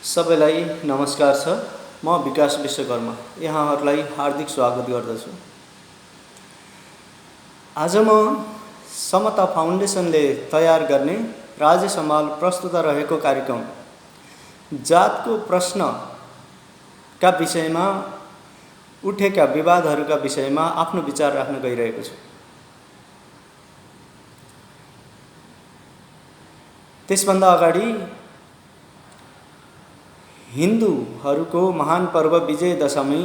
सबैलाई नमस्कार छ। म विकास विश्वकर्मा यहाँहरूलाई हार्दिक स्वागत गर्दछु। आज म समता फाउन्डेसनले तयार गर्ने राज्य सम्हाल प्रस्तुत रहेको कार्यक्रम जातको प्रश्नका विषयमा उठेका विवादहरूका विषयमा आफ्नो विचार राख्न गइरहेको छु। त्यसभन्दा अगाडि हिन्दूहरूको महान पर्व विजय दशमी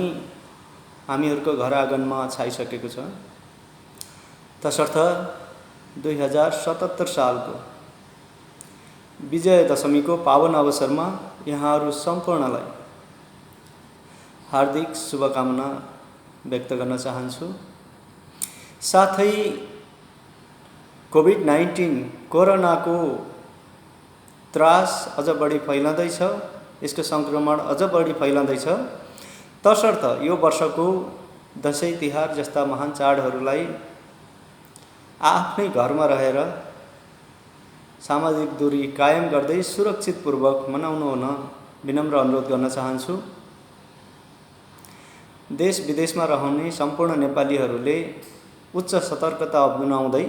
हामीहरूको घर आँगनमा छाइसकेको छ। तसर्थ 2077 सालको विजय दशमीको पावन अवसरमा यहाँहरू सम्पूर्णलाई हार्दिक शुभकामना व्यक्त गर्न चाहन्छु। साथै कोभिड-19 कोरोनाको त्रास अझ बढी फैलँदैछ, यसको संक्रमण अझ बढी फैलँदैछ। तसर्थ यो वर्षको दसैँ तिहार जस्ता महान चाडहरूलाई आफ्नै घरमा रहेर सामाजिक दूरी कायम गर्दै सुरक्षितपूर्वक मनाउनु हुन विनम्र अनुरोध गर्न चाहन्छु। देश विदेशमा रहने सम्पूर्ण नेपालीहरूले उच्च सतर्कता अपनाउँदै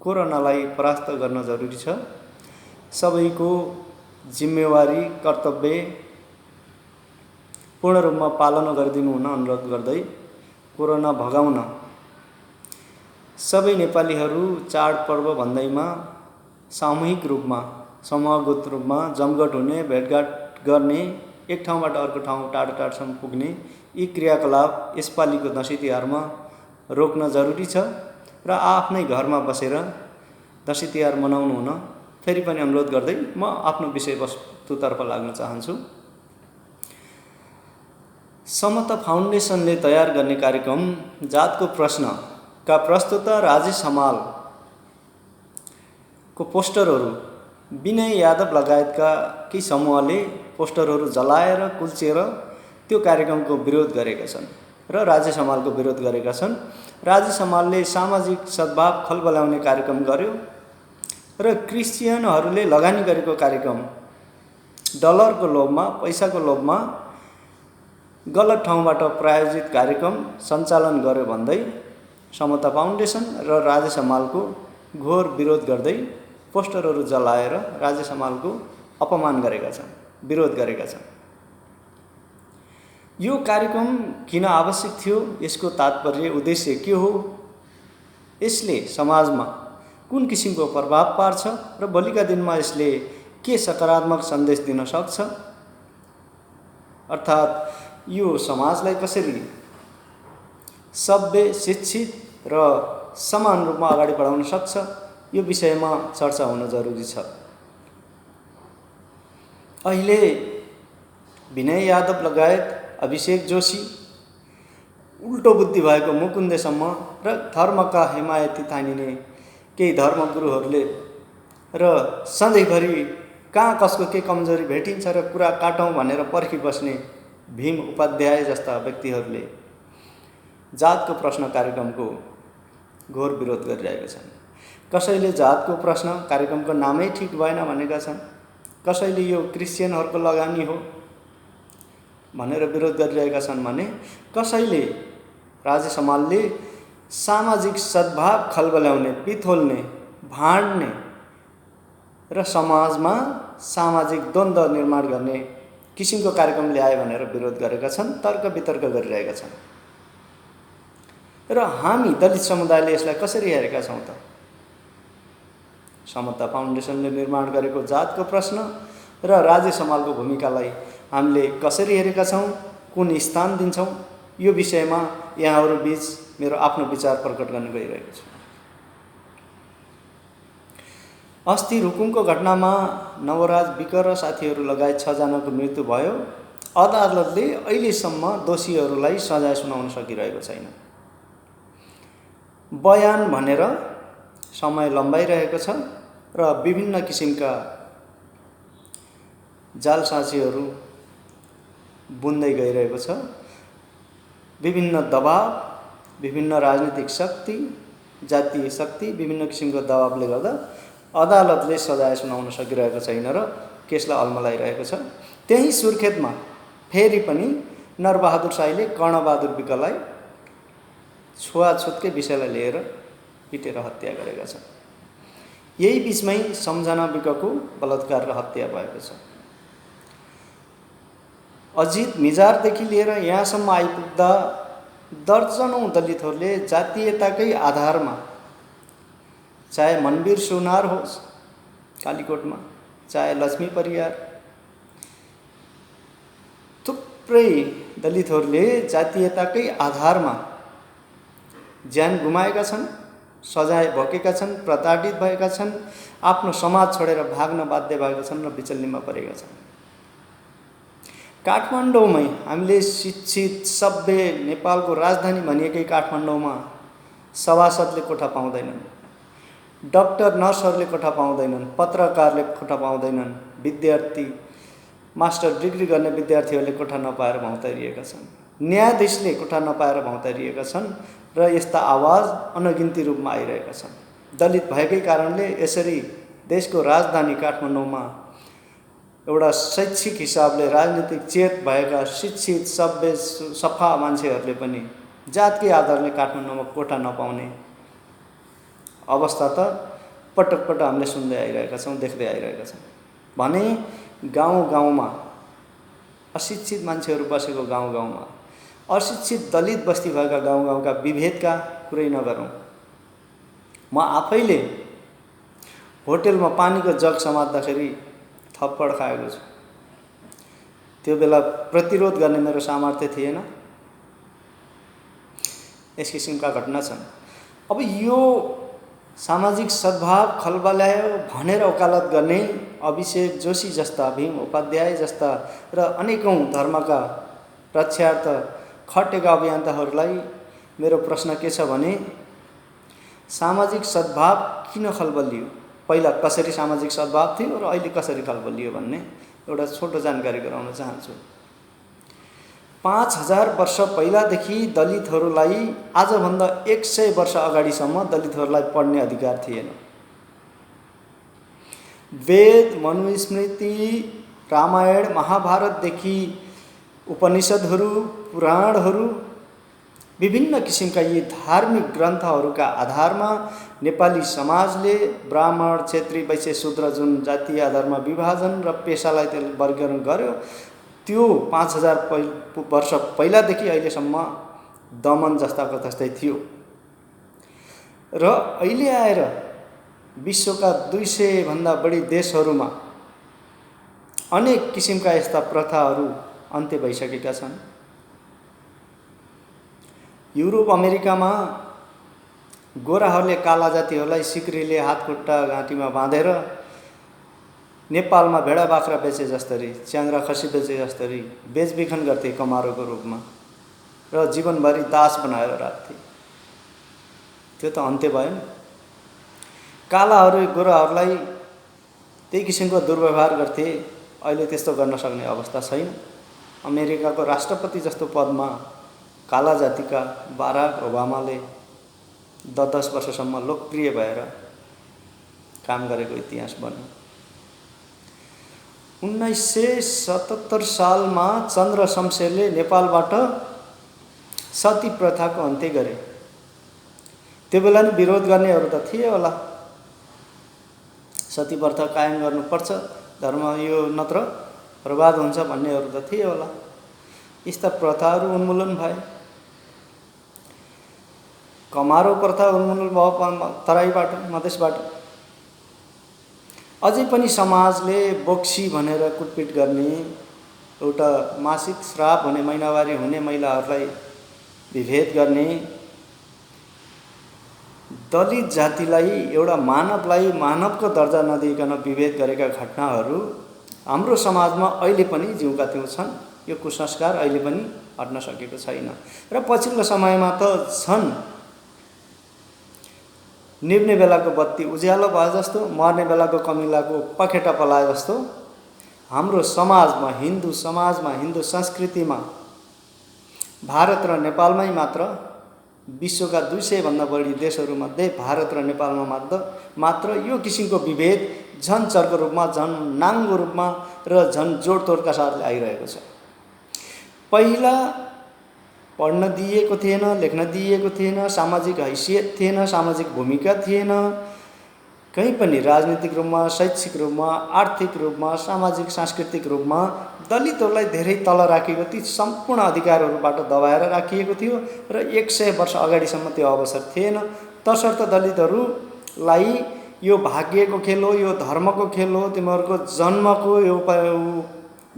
कोरोनालाई परास्त गर्न जरुरी छ। सबैको जिम्मेवारी कर्तव्य पूर्ण रूपमा पालना गरिदिनु हुन अनुरोध गर्दै कोरोना भगाउन सबै नेपालीहरू चाडपर्व भन्दैमा सामूहिक रूपमा समूहगत रूपमा जमघट हुने, भेटघाट गर्ने, एक ठाउँबाट अर्को ठाउँ टाढा टाढासम्म पुग्ने यी क्रियाकलाप यसपालिको दसैँ तिहारमा रोक्न जरुरी छ र आफ्नै घरमा बसेर दसैँ तिहार मनाउनु हुन फेरि पनि अनुरोध गर्दै म आफ्नो विषयवस्तुतर्फ लाग्न चाहन्छु। समता फाउन्डेसनले तयार गर्ने कार्यक्रम जातको प्रश्नका प्रस्तुता राजेश हमालको पोस्टरहरू विनय यादव लगायतका केही समूहले पोस्टरहरू जलाएर कुल्चिएर त्यो कार्यक्रमको विरोध गरेका छन् र राजेश हमालको विरोध गरेका छन्। राजेश हमालले सामाजिक सद्भाव खलबलाउने कार्यक्रम गर्यो र क्रिस्चियनहरूले लगानी गरेको कार्यक्रम डलरको लोभमा, पैसाको लोभमा गलत ठाउँबाट प्रायोजित कार्यक्रम सञ्चालन गर्यो भन्दै समता फाउन्डेसन र राजेश हमालको घोर विरोध गर्दै पोस्टरहरू जलाएर राजेश हमालको अपमान गरेका छन्, विरोध गरेका छन्। यो कार्यक्रम किन आवश्यक थियो, यसको तात्पर्य उद्देश्य के हो, यसले समाजमा कुन किसिमको प्रभाव पार्छ र भोलिका दिनमा यसले के सकारात्मक सन्देश दिन सक्छ, अर्थात् यो समाजलाई कसरी सभ्य, शिक्षित र समान रूपमा अगाडि बढाउन सक्छ, यो विषयमा चर्चा हुन जरुरी छ। अहिले विनय यादव लगायत अभिषेक जोशी, उल्टो बुद्धि भएको मुकुन्देसम्म र धर्मका हिमायती ठानिने केही धर्मगुरुहरूले र सधैँभरि कहाँ कसको के कमजोरी भेटिन्छ र कुरा काटौँ भनेर पर्खिबस्ने भीम उपाध्याय जस्ता व्यक्तिहरूले जातको प्रश्न कार्यक्रमको घोर विरोध गरिरहेका छन्। कसैले जातको प्रश्न कार्यक्रमको नामै ठिक भएन भनेका छन्, कसैले यो क्रिस्चियनहरूको लगानी हो भनेर विरोध गरिरहेका छन् भने कसैले राजेश हमालले सामाजिक सद्भाव खलबल्याउने, पिथोल्ने, भाँड्ने र समाजमा सामाजिक द्वन्द्व निर्माण गर्ने किसिमको कार्यक्रम ल्याए भनेर विरोध गरेका छन्, तर्क वितर्क गरिरहेका छन्। र हामी दलित समुदायले यसलाई कसरी हेरेका छौँ त? समता फाउन्डेसनले निर्माण गरेको जातको प्रश्न र राजेश हमालको भूमिकालाई हामीले कसरी हेरेका छौँ, कुन स्थान दिन्छौँ, यो विषयमा यहाँहरू बीच मेरो आफ्नो विचार प्रकट गर्न गइरहेको छु। अस्ति रुकुमको घटनामा नवराज विक र साथीहरू लगायत 6 जनाको मृत्यु भयो। अदालतले अहिलेसम्म दोषीहरूलाई सजाय सुनाउन सकिरहेको छैन। बयान भनेर समय लम्बाइरहेको छ र विभिन्न किसिमका जालसाजीहरू बुन्दै गइरहेको छ। विभिन्न दबाव, विभिन्न राजनीतिक शक्ति, जातीय शक्ति, विभिन्न किसिमको दबावले गर्दा अदालतले सजाय सुनाउन सकिरहेको छैन र केसलाई अल्मलाइरहेको छ। त्यही सुर्खेतमा फेरि पनि नरबहादुर शाहीले कर्णबहादुर विकलाई छुवाछुतकै विषयलाई लिएर पिटेर हत्या गरेका छन्। यही बिचमै सम्झना विकको बलात्कार र हत्या भएको छ। अजित निजारदेखि लिएर यहाँसम्म आइपुग्दा दर्जनौं दलितहरूले जातीयताकै आधारमा, चाहे मनवीर सुनार होस् कालीकोटमा, चाहे लक्ष्मी परियार, थुप्रै दलितहरूले जातीयताकै आधारमा ज्यान गुमाएका छन्, सजाय भोगेका छन्, प्रताडित भएका छन्, आफ्नो समाज छोडेर भाग्न बाध्य भएका छन् र विचल्लीमा परेका छन्। काठमाडौँमै हामीले शिक्षित सभ्य नेपालको राजधानी भनिएकै काठमाडौँमा सभासदले कोठा पाउँदैनन्, डाक्टर नर्सहरूले कोठा पाउँदैनन्, पत्रकारले कोठा पाउँदैनन्, विद्यार्थी मास्टर डिग्री गर्ने विद्यार्थीहरूले कोठा नपाएर भौँतारिएका छन्, न्यायाधीशले कोठा नपाएर भौँतारिएका छन् र यस्ता आवाज अनगिन्ती रूपमा आइरहेका छन्। दलित भएकै कारणले यसरी देशको राजधानी काठमाडौँमा एउटा शैक्षिक हिसाबले राजनीतिक चेत भएका शिक्षित सभ्य सफा मान्छेहरूले पनि जातकै आधारले काठमाडौँमा कोठा नपाउने अवस्था त पटक पटक हामीले सुन्दै आइरहेका छौँ, देख्दै आइरहेका छौँ। भने गाउँ गाउँमा अशिक्षित मान्छेहरू बसेको गाउँ गाउँमा, अशिक्षित दलित बस्ती भएका गाउँ गाउँका विभेदका कुरै नगरौँ। म आफैले होटेलमा पानीको जग समात्दाखेरि थप्पड खाएको छु। त्यो बेला प्रतिरोध गर्ने मेरो सामर्थ्य थिएन। यस किसिमका घटना छन्। अब यो सामाजिक सद्भाव खलबल्यायो भनेर वकालत गर्ने अभिषेक जोशी जस्ता, भीम उपाध्याय जस्ता र अनेकौं धर्मका रक्षार्थ खटेका अभियन्ताहरूलाई मेरो प्रश्न के छ भने, सामाजिक सद्भाव किन खलबलियो? पहिला कसरी सामाजिक सद्भाव थियो र अहिले कसरी खलबलियो भन्ने एउटा छोटो जानकारी गराउन चाहन्छु। 5000 वर्ष पहिलादेखि दलितहरूलाई, आजभन्दा 100 वर्ष अगाडिसम्म दलितहरूलाई पढ्ने अधिकार थिएन। वेद, मनुस्मृति, रामायण, महाभारतदेखि उपनिषदहरू, पुराणहरू, विभिन्न किसिमका यी धार्मिक ग्रन्थहरूका आधारमा नेपाली समाजले ब्राह्मण, क्षेत्री, वैश्य, शूद्र जुन जातीय आधारमा विभाजन र पेशालाई त्यसले वर्गीकरण गर्यो, त्यो 5000 वर्ष पहिलादेखि अहिलेसम्म दमन जस्ताको जस्तै थियो। र अहिले आएर विश्वका 200 भन्दा बढी देशहरूमा अनेक किसिमका यस्ता प्रथाहरू अन्त्य भइसकेका छन्। युरोप अमेरिकामा गोराहरूले काला जातिहरूलाई सिक्रीले हातखुट्टा घाँटीमा बाँधेर नेपालमा भेडा बाख्रा बेचे जस्तरी, च्याङ्ग्रा खसी बेचे जस्तरी बेचबिखन गर्थे कमारोको रूपमा र जीवनभरि दास बनाएर राख्थे। त्यो त अन्त्य भयो नि। कालाहरू गोराहरूलाई त्यही किसिमको दुर्व्यवहार गर्थे। अहिले त्यस्तो गर्न सक्ने अवस्था छैन। अमेरिकाको राष्ट्रपति जस्तो पदमा काला जातिका बाराक ओबामाले 10 वर्षसम्म लोकप्रिय भएर काम गरेको इतिहास बन्यो। 1977 सालमा चन्द्र शमशेरले नेपालबाट सती प्रथाको अन्त्य गरे। त्यो बेला नि विरोध गर्नेहरू त थिए होला, सती प्रथा कायम गर्नुपर्छ, धर्म यो नत्र बर्बाद हुन्छ भन्नेहरू त थिए होला। यस्ता प्रथाहरू उन्मूलन भए। कमारो प्रथा उन्मूलन भयो तराईबाट, मधेसबाट। अझै पनि समाजले बोक्सी भनेर कुटपिट गर्ने, एउटा मासिक श्राप हुने, महिनावारी हुने महिलाहरूलाई विभेद गर्ने, दलित जातिलाई, एउटा मानवलाई मानवको दर्जा नदिइकन विभेद गरेका घटनाहरू हाम्रो समाजमा अहिले पनि जिउँका त्यौँ छन्। यो कुसंस्कार अहिले पनि हट्न सकेको छैन र पछिल्लो समयमा त छन्। निभ्ने बेलाको बत्ती उज्यालो भए जस्तो, मर्ने बेलाको कमिलाको पखेटा पलाए जस्तो हाम्रो समाजमा, हिन्दू समाजमा, हिन्दू संस्कृतिमा भारत र नेपालमै मात्र, विश्वका 200 भन्दा बढी देशहरूमध्ये भारत र नेपालमा मात्र यो किसिमको विभेद झन् चर्को रूपमा, झन् नाङ्गो रूपमा र झन् जोडतोडका साथले आइरहेको छ। पहिला पढ्न दिएको थिएन, लेख्न दिएको थिएन, सामाजिक हैसियत थिएन, सामाजिक भूमिका थिएन, कहीँ पनि राजनीतिक रूपमा, शैक्षिक रूपमा, आर्थिक रूपमा, सामाजिक सांस्कृतिक रूपमा दलितहरूलाई धेरै तल राखिएको, ती सम्पूर्ण अधिकारहरूबाट दबाएर राखिएको थियो र 100 वर्ष अगाडिसम्म त्यो अवसर थिएन। तसर्थ दलितहरूलाई यो भाग्यको खेल हो, यो धर्मको खेल हो, तिमीहरूको जन्मको यो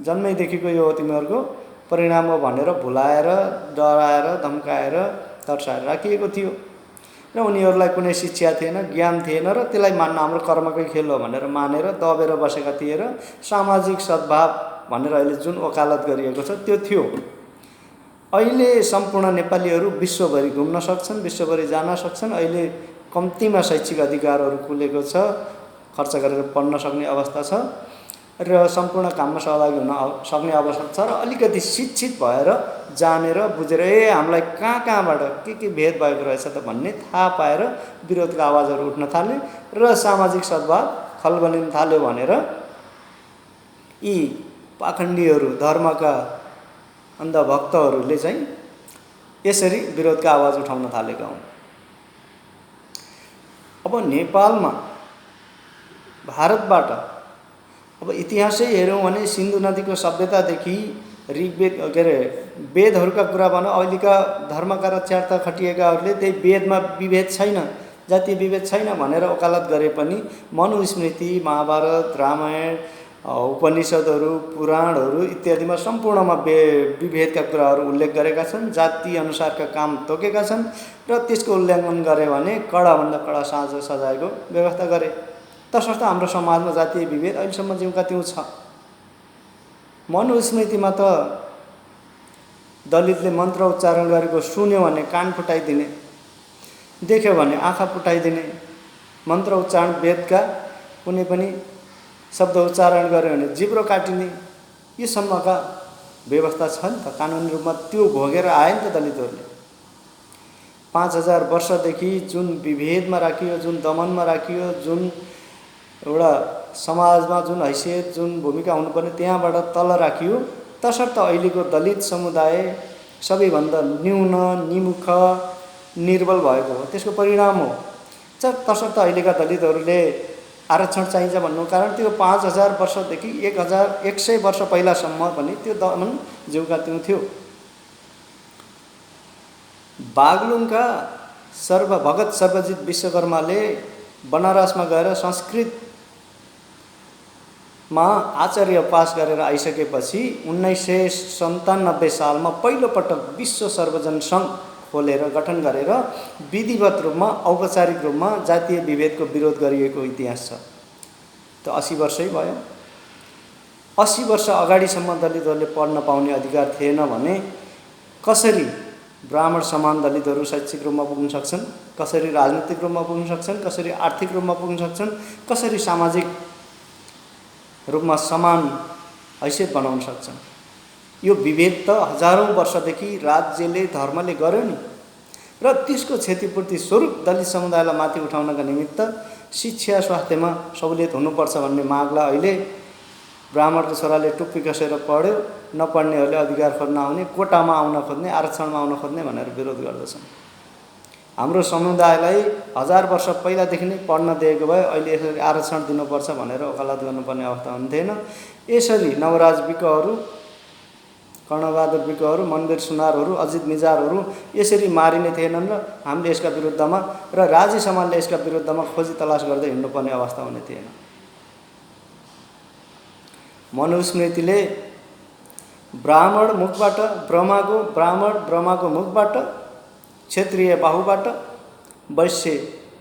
जन्मैदेखिको यो तिमीहरूको परिणाम हो भनेर भुलाएर, डराएर, धम्काएर, तर्साएर राखिएको थियो र उनीहरूलाई कुनै शिक्षा थिएन, ज्ञान थिएन र त्यसलाई मान्न हाम्रो कर्मकै खेल हो भनेर मानेर दबेर बसेका थिए र सामाजिक सद्भाव भनेर अहिले जुन वकालत गरिएको छ त्यो थियो। अहिले सम्पूर्ण नेपालीहरू विश्वभरि घुम्न सक्छन्, विश्वभरि जान सक्छन्। अहिले कम्तीमा शैक्षिक अधिकारहरू खुलेको छ, खर्च गरेर पढ्न सक्ने अवस्था छ र सम्पूर्ण काममा सहभागी हुन सक्ने अवस्था छ र अलिकति शिक्षित भएर जानेर बुझेर हामीलाई कहाँबाट के भेद भएको रहेछ त भन्ने थाहा पाएर विरोधका आवाजहरू उठ्न थाले र सामाजिक सद्भाव खलबलिन थाल्यो भनेर यी पाखण्डीहरू, धर्मका अन्धभक्तहरूले चाहिँ यसरी विरोधका आवाज उठाउन थालेका हुन्। अब नेपालमा भारतबाट अब इतिहासै हेऱ्यौँ भने सिन्धु नदीको सभ्यतादेखि ऋग्वेद वेदहरूका कुरा भनौँ, अहिलेका धर्मका रक्षार्थ खटिएकाहरूले त्यही वेदमा विभेद छैन, जातीय विभेद छैन भनेर वकालत गरे पनि मनुस्मृति, महाभारत, रामायण, उपनिषदहरू, पुराणहरू इत्यादिमा सम्पूर्णमा विभेदका कुराहरू उल्लेख गरेका छन्, जाति अनुसारका काम तोकेका छन् र त्यसको उल्लङ्घन गरे भने कडाभन्दा कडा सजायको व्यवस्था गरे। तसर्थ हाम्रो समाजमा जातीय विभेद अहिलेसम्म जिउँका त्यौँ छ। मनुस्मृतिमा त दलितले मन्त्र उच्चारण गरेको सुन्यो भने कान फुटाइदिने, देख्यो भने आँखा फुटाइदिने, मन्त्र उच्चारण वेदका कुनै पनि शब्द उच्चारण गर्यो भने जिब्रो काटिने, यी सम्मका व्यवस्था छ नि त। कानुनी रूपमा त्यो भोगेर आए नि त दलितहरूले। 5000 वर्षदेखि जुन विभेदमा राखियो, जुन दमनमा राखियो, जुन एउटा समाजमा जुन हैसियत, जुन भूमिका हुनुपर्ने त्यहाँबाट तल राखियो। तसर्थ अहिलेको दलित समुदाय सबैभन्दा न्यून, निमुख, निर्बल भएको हो, त्यसको परिणाम हो। तसर्थ अहिलेका दलितहरूले आरक्षण चाहिन्छ भन्नुको कारण त्यो 5000 वर्षदेखि 1100 वर्ष पहिलासम्म पनि त्यो दमन जिउँका त्यो थियो। बागलुङका भगत सर्वजित विश्वकर्माले बनारसमा गएर संस्कृतमा आचार्य पास गरेर आइसकेपछि 1997 सालमा पहिलोपटक विश्व सर्वजन सङ्घ खोलेर गठन गरेर विधिवत रूपमा, औपचारिक रूपमा जातीय विभेदको विरोध गरिएको इतिहास छ। त्यो 80 वर्षै भयो। 80 वर्ष अगाडिसम्म दलितहरूले पढ्न पाउने अधिकार थिएन भने कसरी ब्राह्मण समान दलितहरू शैक्षिक रूपमा पुग्न सक्छन्, कसरी राजनीतिक रूपमा पुग्न सक्छन्, कसरी आर्थिक रूपमा पुग्न सक्छन्, कसरी सामाजिक रूपमा समान हैसियत बनाउन सक्छन्। यो विभेद त हजारौँ वर्षदेखि राज्यले, धर्मले गर्यो नि र त्यसको क्षतिपूर्ति स्वरूप दलित समुदायलाई माथि उठाउनका निमित्त शिक्षा, स्वास्थ्यमा सहुलियत हुनुपर्छ भन्ने मागलाई अहिले ब्राह्मणको छोराले टुप्पी कसेर पढ्यो, नपढ्नेहरूले अधिकार खोज्न आउने, कोटामा आउन खोज्ने, आरक्षणमा आउन खोज्ने भनेर विरोध गर्दछन्। हाम्रो समुदायलाई 1000 वर्ष पहिलादेखि नै पढ्न दिएको भए अहिले यसरी आरक्षण दिनुपर्छ भनेर वकालत गर्नुपर्ने अवस्था हुन्थेन। यसरी नवराज विकहरू, कर्णबहादुर विकहरू, मनवीर सुनारहरू, अजित निजारहरू यसरी मारिने थिएनन् र हामीले यसका विरुद्धमा र राज्य समाजले यसका विरुद्धमा खोजी तलास गर्दै हिँड्नुपर्ने अवस्था हुने थिएन। मनुस्मृतिले ब्राह्मण मुखबाट ब्रह्माको मुखबाट, क्षेत्रीय बाहुबाट, वैश्य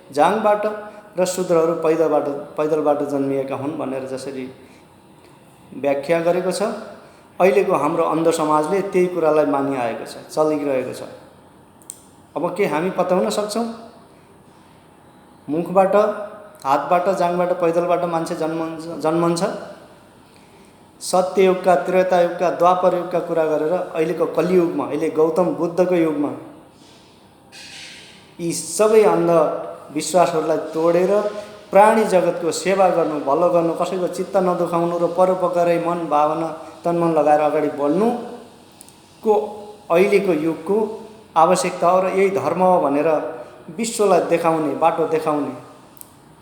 जाङबाट र शूद्रहरू पैदलबाट जन्मिएका हुन् भनेर जसरी व्याख्या गरेको छ, अहिलेको हाम्रो अन्ध समाजले त्यही कुरालाई मानिआएको छ, चलिरहेको छ। अब के हामी पत्याउन सक्छौँ? मुखबाट, हातबाट, जाङबाट, पैदलबाट मान्छे जन्मन्छ। सत्ययुगका, त्रेतायुगका, द्वापर युगका कुरा गरेर अहिलेको कलियुगमा, अहिले गौतम बुद्धको युगमा यी सबै अन्धविश्वासहरूलाई तोडेर प्राणी जगतको सेवा गर्नु, भलो गर्नु, कसैको चित्त नदुखाउनु र परोपकारै मन भावना तनमन लगाएर अगाडि बढ्नुको अहिलेको युगको आवश्यकता हो। र यही धर्म हो भनेर विश्वलाई देखाउने, बाटो देखाउने,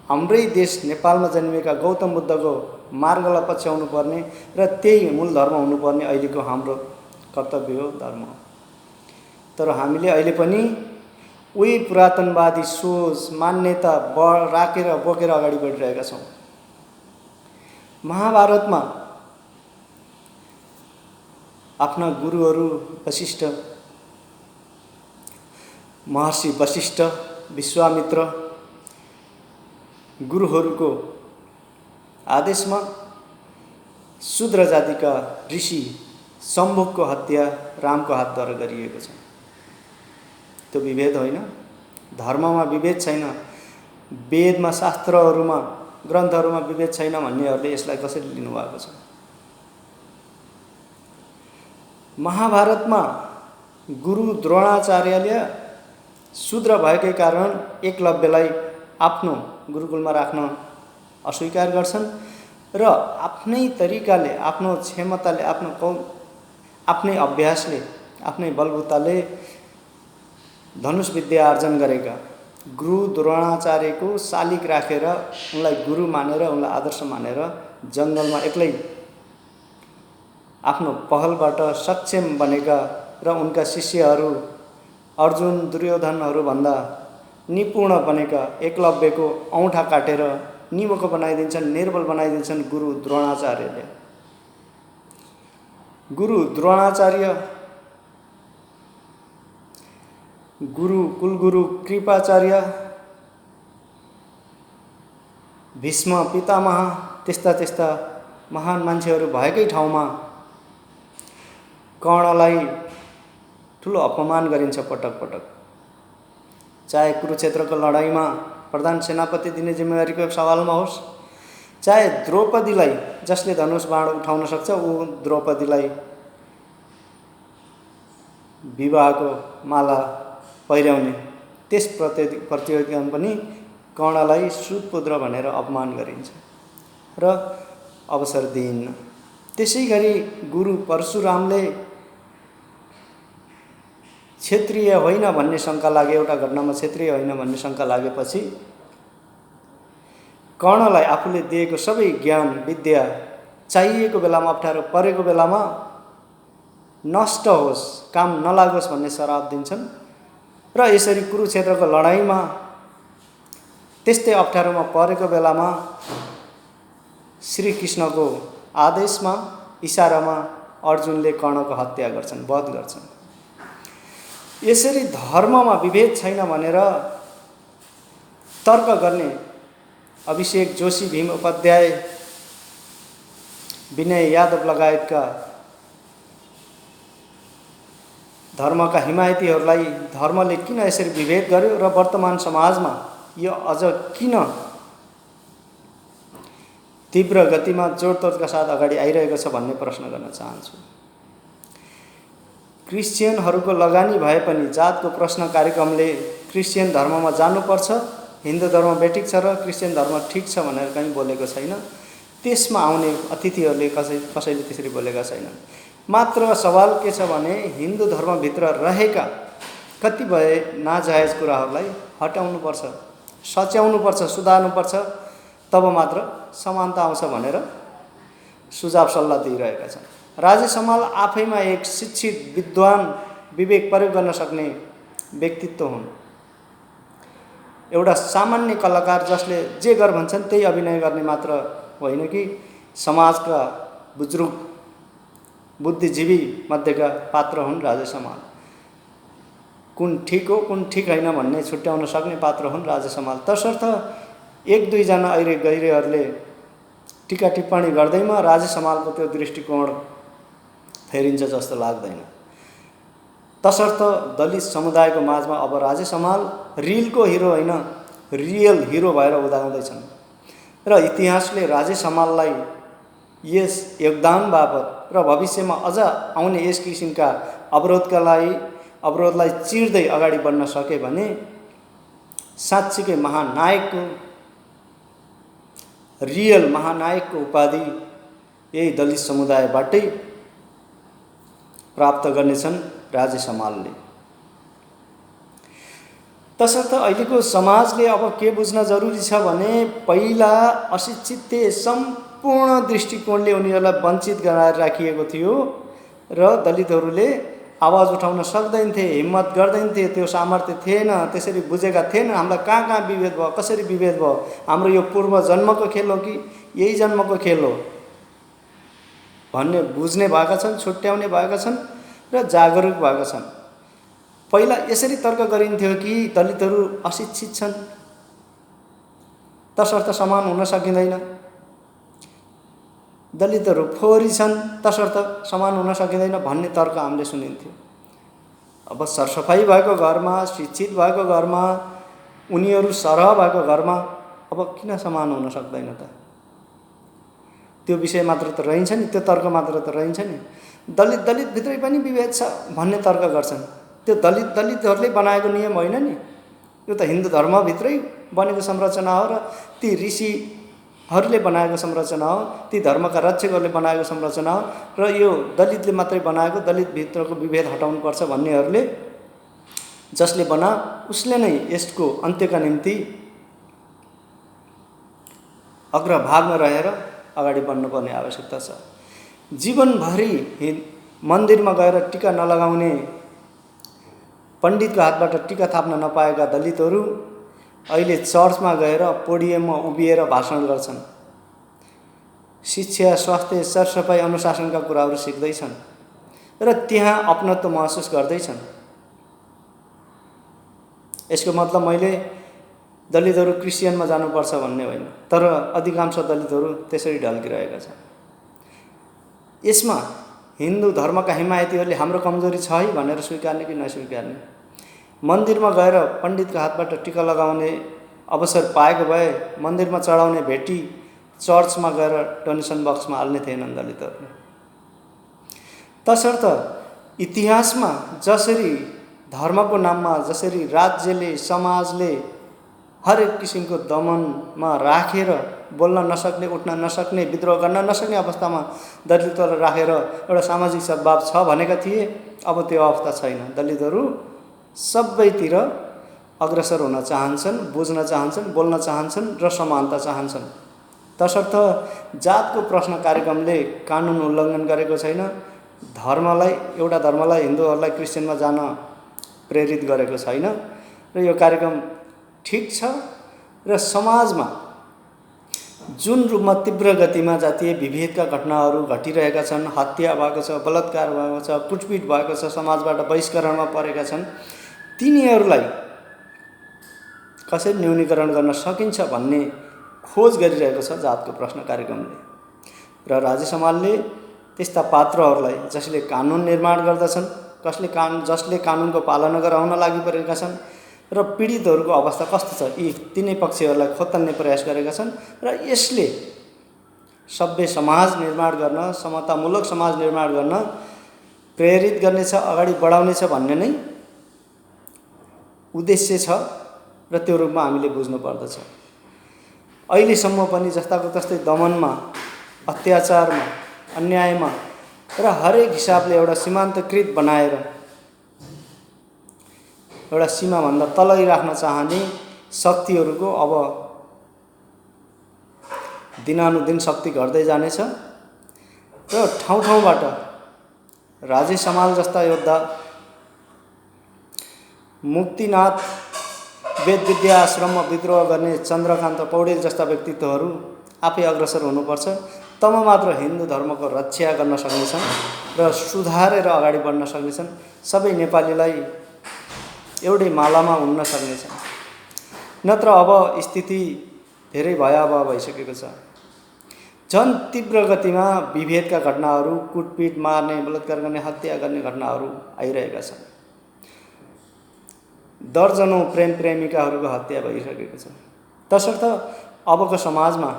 हाम्रै देश नेपालमा जन्मिएका गौतम बुद्धको मार्गलाई पछ्याउनु पर्ने र त्यही मूल धर्म हुनुपर्ने अहिलेको हाम्रो कर्तव्य हो, धर्म। तर हामीले अहिले पनि उही पुरातनवादी सोच, मान्यता राखेर बोकेर अगाडि बढिरहेका छौँ। महाभारतमा आफ्ना गुरुहरू वशिष्ठ, महर्षि वशिष्ठ, विश्वामित्र गुरुहरूको आदेशमा शूद्र जातिका ऋषि शम्भुको हत्या रामको हातद्वारा गरिएको छ। त्यो विभेद होइन, धर्ममा विभेद छैन, वेदमा, शास्त्रहरूमा, ग्रन्थहरूमा विभेद छैन भन्नेहरूले यसलाई कसरी लिनुभएको छ? महाभारतमा गुरु द्रोणाचार्यले शूद्र भएकै कारण एकलव्यलाई आफ्नो गुरुकुलमा राख्न अस्वीकार गर्छन् र आफ्नै तरिकाले, आफ्नो क्षमताले, आफ्नै अभ्यासले, आफ्नै बलबुताले धनुष विद्या आर्जन गरेका गुरु द्रोणाचार्यको शालिग राखेर उनलाई गुरु मानेर, उनलाई आदर्श मानेर जङ्गलमा एक्लै आफ्नो पहलबाट सक्षम बनेका र उनका शिष्यहरू अर्जुन, दुर्योधनहरूभन्दा निपुण बनेका एकलव्यको औँठा काटेर निमको बनाइदिन्छन्, निर्बल बनाइदिन्छन् गुरु द्रोणाचार्यले। गुरु द्रोणाचार्य, कुलगुरु कृपाचार्य, भीष्म पितामह, त्यस्ता महान मान्छेहरू भएकै ठाउँमा कर्णलाई ठुलो अपमान गरिन्छ पटक पटक। चाहे कुरुक्षेत्रको लडाइँमा प्रधान सेनापति दिने जिम्मेवारीको सवालमा होस्, चाहे द्रौपदीलाई, जसले धनुष बाण उठाउन सक्छ, ऊ द्रौपदीलाई विवाहको माला पहिर्याउने त्यस प्रतियोगितामा पनि कर्णलाई सुतपुत्र भनेर अपमान गरिन्छ र अवसर दिइन्न। त्यसै गरी गुरु परशुरामले क्षेत्रीय होइन भन्ने शङ्का लागे, एउटा घटनामा क्षेत्रीय होइन भन्ने शङ्का लागेपछि कर्णलाई आफूले दिएको सबै ज्ञान विद्या चाहिएको बेलामा, अप्ठ्यारो परेको बेलामा नष्ट होस्, काम नलागोस् भन्ने श्राप दिन्छन् र यसरी कुरुक्षेत्रको लडाइँमा त्यस्तै अप्ठ्यारोमा परेको बेलामा श्रीकृष्णको आदेशमा, इसारामा अर्जुनले कर्णको हत्या गर्छन्, वध गर्छन्। यसरी धर्ममा विभेद छैन भनेर तर्क गर्ने अभिषेक जोशी, भीम उपाध्याय, विनय यादव लगायतका धर्मका हिमायतीहरूलाई धर्मले किन यसरी विभेद गर्यो र वर्तमान समाजमा यो अझ किन तीव्र गतिमा जोडतोडका साथ अगाडि आइरहेको छ भन्ने प्रश्न गर्न चाहन्छु। क्रिस्चियनहरूको लगानी भए पनि जातको प्रश्न कार्यक्रमले क्रिस्चियन धर्ममा जानुपर्छ, हिन्दू धर्म बेठिक छ र क्रिस्चियन धर्म ठिक छ भनेर कहीँ बोलेको छैन। त्यसमा आउने अतिथिहरूले कसैले त्यसरी बोलेका छैनन्। मात्र सवाल के छ भने हिन्दू धर्मभित्र रहेका कतिपय नाजायज कुराहरूलाई हटाउनुपर्छ, सच्याउनुपर्छ, सुधार्नुपर्छ, तब मात्र समानता आउँछ भनेर सुझाव सल्लाह दिइरहेका छन्। राजे समाल आफैमा एक शिक्षित, विद्वान, विवेक प्रयोग गर्न सक्ने व्यक्तित्व हुन्। एउटा सामान्य कलाकार जसले जे गर भन्छन् त्यही अभिनय गर्ने मात्र होइन कि समाजका बुजुर्ग बुद्धिजीवी मध्येका पात्र हुन् राजे समाल। कुन ठिक हो, कुन ठिक होइन भन्ने छुट्याउन सक्ने पात्र हुन् राजे समाल। तसर्थ एक दुईजना अहिले गहिरेहरूले टिका टिप्पणी गर्दैमा राजे समालको त्यो दृष्टिकोण फेरिन्छ जस्तो लाग्दैन। तसर्थ दलित समुदायको माझमा अब राजे समाल रिलको हिरो होइन, रियल हिरो भएर उदाउँदैछन् र इतिहासले राजे समाललाई यस योगदान बापत र भविष्यमा अझ आउने यस किसिमका अवरोधलाई चिर्दै अगाडि बढ्न सके भने साँच्चीकै महान नायकको रियल महानायकको उपाधि यही दलित समुदायबाटै प्राप्त गर्नेछन् राजेश हमालले। तसर्थ अहिलेको समाजले अब के बुझ्न जरुरी छ भने पहिला अशिक्षित सम्पूर्ण दृष्टिकोणले उनीहरूलाई वञ्चित गराएर राखिएको थियो र दलितहरूले आवाज उठाउन सक्दैनथे, हिम्मत गर्दैनथे, त्यो सामर्थ्य थिएन, त्यसरी बुझेका थिएन। हामीलाई कहाँ विभेद भयो, कसरी विभेद भयो, हाम्रो यो पूर्व जन्मको खेल हो कि यही जन्मको खेल हो भन्ने बुझ्ने भएका छन्, छुट्याउने भएका छन् र जागरुक भएका छन्। पहिला यसरी तर्क गरिन्थ्यो कि दलितहरू अशिक्षित छन्, तसर्थ समान हुन सकिँदैन, दलितहरू फोहोरी छन्, तसर्थ समान हुन सकिँदैन भन्ने तर्क हामीले सुनिन्थ्यो। अब सरसफाइ भएको घरमा, शिक्षित भएको घरमा, उनीहरू सरह भएको घरमा अब किन समान हुन सक्दैन त? त्यो विषय मात्र त रहन्छ नि, त्यो तर्क मात्र त रहन्छ नि। दलित भित्रै पनि विभेद छ भन्ने तर्क गर्छन्। त्यो दलितहरूले बनाएको नियम होइन नि, यो त हिन्दू धर्मभित्रै बनेको संरचना हो र ती ऋषिहरूले बनाएको संरचना हो, ती धर्मका रक्षकहरूले बनाएको संरचना हो र यो दलितले मात्रै बनाएको, दलितभित्रको विभेद हटाउनुपर्छ भन्नेहरूले जसले बना उसले नै यसको अन्त्यका निम्ति अग्रभागमा रहेर अगाडि बढ्नुपर्ने आवश्यकता छ। जीवनभरि मन्दिरमा गएर टीका नलगाउने, पण्डितको हातबाट टीका थाप्न नपाएका दलितहरू अहिले चर्चमा गएर पोडियममा उभिएर भाषण गर्छन्, शिक्षा, स्वास्थ्य, सरसफाइ, अनुशासनका कुराहरू सिक्दैछन् र त्यहाँ अपनत्व महसुस गर्दैछन्। यसको मतलब मैले दलितहरू क्रिस्चियनमा जानुपर्छ भन्ने होइन, तर अधिकांश दलितहरू त्यसरी ढल्किरहेका छन्। यसमा हिन्दू धर्मका हिमायतीहरूले हाम्रो कमजोरी छ है भनेर स्वीकार्ने कि नस्वीकार्ने? मन्दिरमा गएर पण्डितको हातबाट टीका लगाउने अवसर पाएको भए मन्दिरमा चढाउने भेटी चर्चमा गएर डोनेसन बक्समा हाल्ने थिएनन् दलितहरूले। तसर्थ इतिहासमा जसरी धर्मको नाममा, जसरी राज्यले, समाजले हरेक किसिमको दमनमा राखेर बोल्न नसक्ने, उठ्न नसक्ने, विद्रोह गर्न नसक्ने अवस्थामा दलितहरूलाई राखेर एउटा सामाजिक सद्भाव छ भनेका थिए, अब त्यो अवस्था छैन। दलितहरू सबैतिर अग्रसर हुन चाहन्छन्, बुझ्न चाहन्छन्, बोल्न चाहन्छन् र समानता चाहन्छन्। तसर्थ जातको प्रश्न कार्यक्रमले कानुन उल्लङ्घन गरेको छैन, धर्मलाई, एउटा धर्मलाई, हिन्दूहरूलाई क्रिस्चियनमा जान प्रेरित गरेको छैन र यो कार्यक्रम ठिक छ र समाजमा जुन रूपमा तीव्र गतिमा जातीय विभेदका घटनाहरू घटिरहेका छन्, हत्या भएको छ, बलात्कार भएको छ, कुटपिट भएको छ, समाजबाट बहिष्करणमा परेका छन्, तिनीहरूलाई कसरी न्यूनीकरण गर्न सकिन्छ भन्ने खोज गरिरहेको छ जातको प्रश्न कार्यक्रमले। र राजेश हमालले त्यस्ता पात्रहरूलाई जसले कानुन निर्माण गर्दछन्, जसले कानुनको पालना गराउन लागि परेका छन् र पीडितहरूको अवस्था कस्तो छ, यी तिनै पक्षहरूलाई खोतल्ने प्रयास गरेका छन् र यसले सभ्य समाज निर्माण गर्न, समतामूलक समाज निर्माण गर्न प्रेरित गर्नेछ, अगाडि बढाउनेछ भन्ने नै उद्देश्य छ र त्यो रूपमा हामीले बुझ्नु पर्दछ। अहिलेसम्म पनि जस्ताको तस्तै दमनमा, अत्याचारमा, अन्यायमा र हरेक हिसाबले एउटा सीमान्तकृत बनाएर एउटा सीमाभन्दा तलै राख्न चाहने शक्तिहरूको अब दिनानुदिन शक्ति घट्दै जानेछ र ठाउँ ठाउँबाट राजेश हमाल जस्ता योद्धा, मुक्तिनाथ वेद विद्या आश्रममा विद्रोह गर्ने चन्द्रकान्त पौडेल जस्ता व्यक्तित्वहरू आफै अग्रसर हुनुपर्छ। तब मात्र हिन्दू धर्मको रक्षा गर्न सक्नेछन् र सुधारेर अगाडि बढ्न सक्नेछन्, सबै नेपालीलाई एउटै मालामा उड्न सक्नेछन्। नत्र अब स्थिति धेरै भयावह भइसकेको छ। झन् तीव्र गतिमा विभेदका घटनाहरू, कुटपिट, मार्ने, बलात्कार गर्ने, हत्या गर्ने घटनाहरू आइरहेका छन्। दर्जनौं प्रेम प्रेमिकाहरूको हत्या भइसकेको छ। तसर्थ अबको समाजमा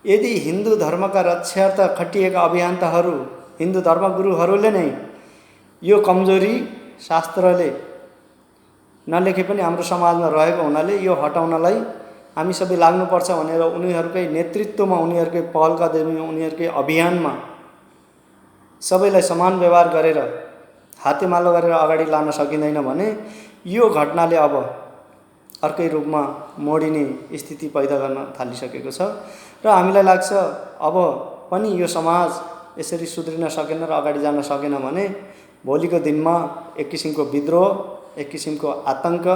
यदि हिन्दू धर्मका रक्षार्थ खटिएका अभियन्ताहरू, हिन्दू धर्मगुरुहरूले नै यो कमजोरी शास्त्रले नलेखे पनि हाम्रो समाजमा रहेको हुनाले यो हटाउनलाई हामी सबै लाग्नुपर्छ भनेर उनीहरूकै नेतृत्वमा, उनीहरूकै पहल कदमी, उनीहरूकै अभियानमा सबैलाई समान व्यवहार गरेर हातेमालो गरेर अगाडि लान सकिँदैन भने यो घटनाले अब अर्कै रूपमा मोडिने स्थिति पैदा गर्न थालिसकेको छ। र हामीलाई लाग्छ अब पनि यो समाज यसरी सुध्रिन सकेन र अगाडि जान सकेन भने भोलिको दिनमा एक किसिमको विद्रोह, एक किसिमको आतंक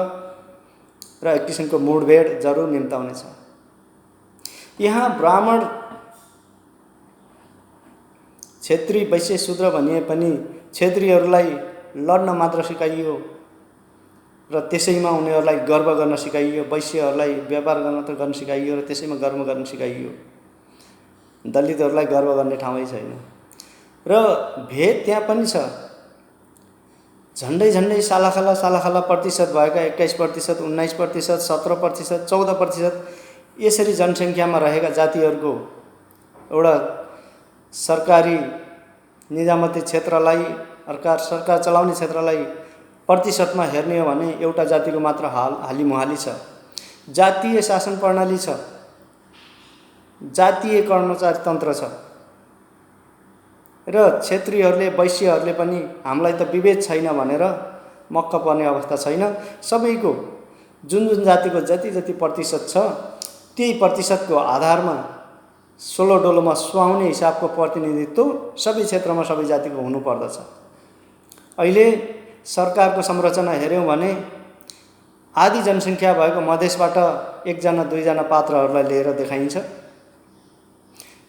र एक किसिमको मुठभेड जरुर निम्ताउनेछ। यहाँ ब्राह्मण, क्षेत्री, वैश्य, शूद्र भनिए पनि क्षेत्रीहरूलाई लड्न मात्र सिकाइयो र त्यसैमा उनीहरूलाई गर्व गर्न सिकाइयो, वैश्यहरूलाई व्यापार गर्न सिकाइयो र त्यसैमा गर्व गर्न सिकाइयो। दलितहरूलाई गर्व गर्ने ठाउँै छैन। र भेद त्यहाँ पनि छ। झन्डै सालाखाला प्रतिशत भएका 21%, 19%, 17%, 14% यसरी जनसङ्ख्यामा रहेका जातिहरूको एउटा सरकारी निजामती क्षेत्रलाई, सरकार चलाउने क्षेत्रलाई प्रतिशतमा हेर्ने हो भने एउटा जातिको मात्र हालिमुहाली छ। जातीय शासन प्रणाली छ, जातीय कर्मचारी तन्त्र छ र क्षेत्रीहरूले, वैश्यहरूले पनि हामीलाई त विभेद छैन भनेर मक्क पर्ने अवस्था छैन। सबैको जुन जातिको जति प्रतिशत छ त्यही प्रतिशतको आधारमा सोलो डोलोमा सुहाउने हिसाबको प्रतिनिधित्व सबै क्षेत्रमा सबै जातिको हुनुपर्दछ। अहिले सरकारको संरचना हेऱ्यौँ भने आधी जनसङ्ख्या भएको मधेसबाट 1 2 जना पात्रहरूलाई लिएर देखाइन्छ।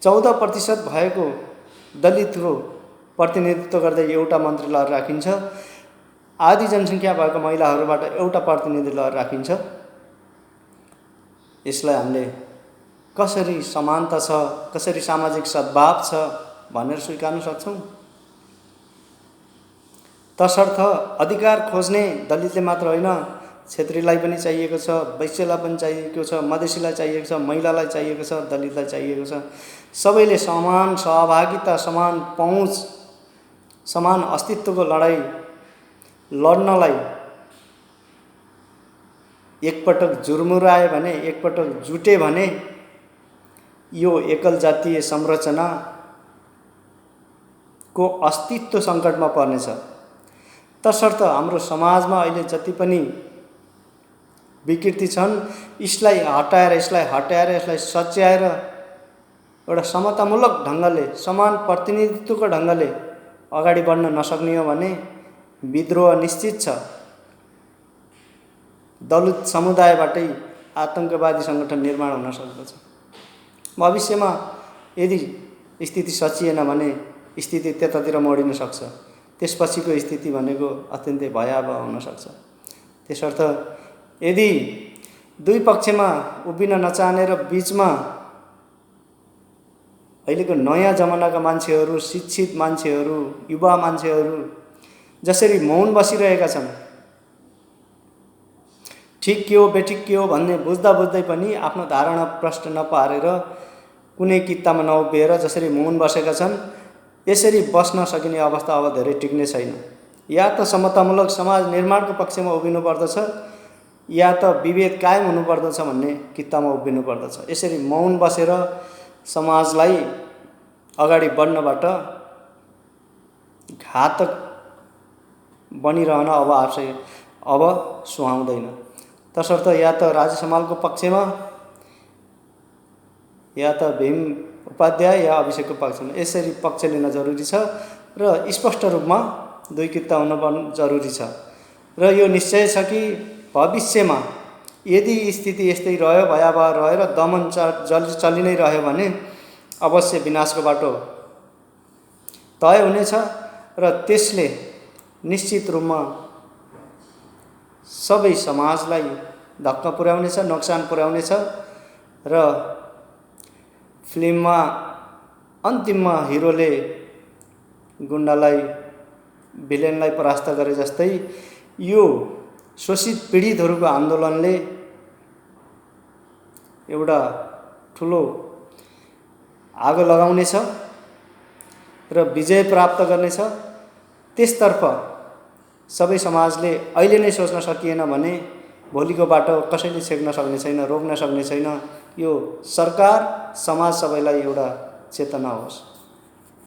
14% भएको दलितको प्रतिनिधित्व गर्दै एउटा मन्त्रीलाई राखिन्छ। आधी जनसङ्ख्या भएको महिलाहरूबाट एउटा प्रतिनिधिलाई राखिन्छ। यसलाई हामीले कसरी समानता छ, कसरी सामाजिक सद्भाव छ भनेर स्वीकार्न सक्छौँ? तसर्थ अधिकार खोज्ने दलितले मात्र होइन, क्षेत्रीलाई पनि चाहिएको छ, वैश्यलाई पनि चाहिएको छ, मधेसीलाई चाहिएको छ, महिलालाई चाहिएको छ, दलितलाई चाहिएको छ। सबैले समान सहभागिता, समान पहुँच, समान अस्तित्वको लडाईँ लड्नलाई एकपटक जुर्मुराए भने, एकपटक जुटे भने यो एकल जातीय संरचनाको अस्तित्व सङ्कटमा पर्नेछ। तसर्थ हाम्रो समाजमा अहिले जति पनि विकृति छन् यसलाई हटाएर, यसलाई सच्याएर एउटा समतामूलक ढङ्गले, समान प्रतिनिधित्वको ढङ्गले अगाडि बढ्न नसक्ने हो भने विद्रोह निश्चित छ। दलित समुदायबाटै आतंकवादी सङ्गठन निर्माण हुन सक्दछ। भविष्यमा यदि स्थिति सचिएन भने स्थिति त्यतातिर मोडिन सक्छ। त्यसपछिको स्थिति भनेको अत्यन्तै भयावह हुन सक्छ। त्यसर्थ यदि दुई पक्षमा उभिन नचाहने र बीचमा अहिलेको नयाँ जमानाका मान्छेहरू, शिक्षित मान्छेहरू, युवा मान्छेहरू जसरी मौन बसिरहेका छन्, ठिक के हो बेठिक के हो भन्ने बुझ्दै पनि आफ्नो धारणा प्रष्ट नपारेर कुनै कित्तामा नउभिएर जसरी मौन बसेका छन्, यसरी बस्न सकिने अवस्था अब धेरै टिक्ने छैन। या त समतामूलक समाज निर्माणको पक्षमा उभिनु पर्दछ या त विभेद कायम हुनुपर्दछ भन्ने कित्तामा उभिनु पर्दछ। यसरी मौन बसेर समाजलाई अगाडि बढ्नबाट घातक बनिरहन अब सुहाउँदैन। तसर्थ या त राजे समालको पक्षमा या त भीम उपाध्याय या अभिषेकको पक्षमा यसरी पक्ष लिन जरुरी छ र स्पष्ट रूपमा दुई कित्ता हुन जरुरी छ। र यो निश्चय छ कि भविष्यमा यदि स्थिति यस्तै रह्यो, भयावह रह्यो र दमन चलि नै रह्यो भने अवश्य विनाशको बाटो तय हुनेछ र त्यसले निश्चित रूपमा सबै समाजलाई धक्का पुर्याउनेछ, नोक्सान पुर्याउनेछ र फिल्ममा अन्तिममा हिरोले गुण्डालाई, भिलेनलाई परास्त गरे जस्तै यो शोषित पीडितहरूको आन्दोलनले एउटा ठुलो आगो लगाउनेछ र विजय प्राप्त गर्नेछ। त्यसतर्फ सबै समाजले अहिले नै सोच्न सकिएन भने भोलिको बाटो कसैले छेक्न सक्ने छैन, रोक्न सक्ने छैन। यो सरकार, समाज सबैलाई एउटा चेतना होस्।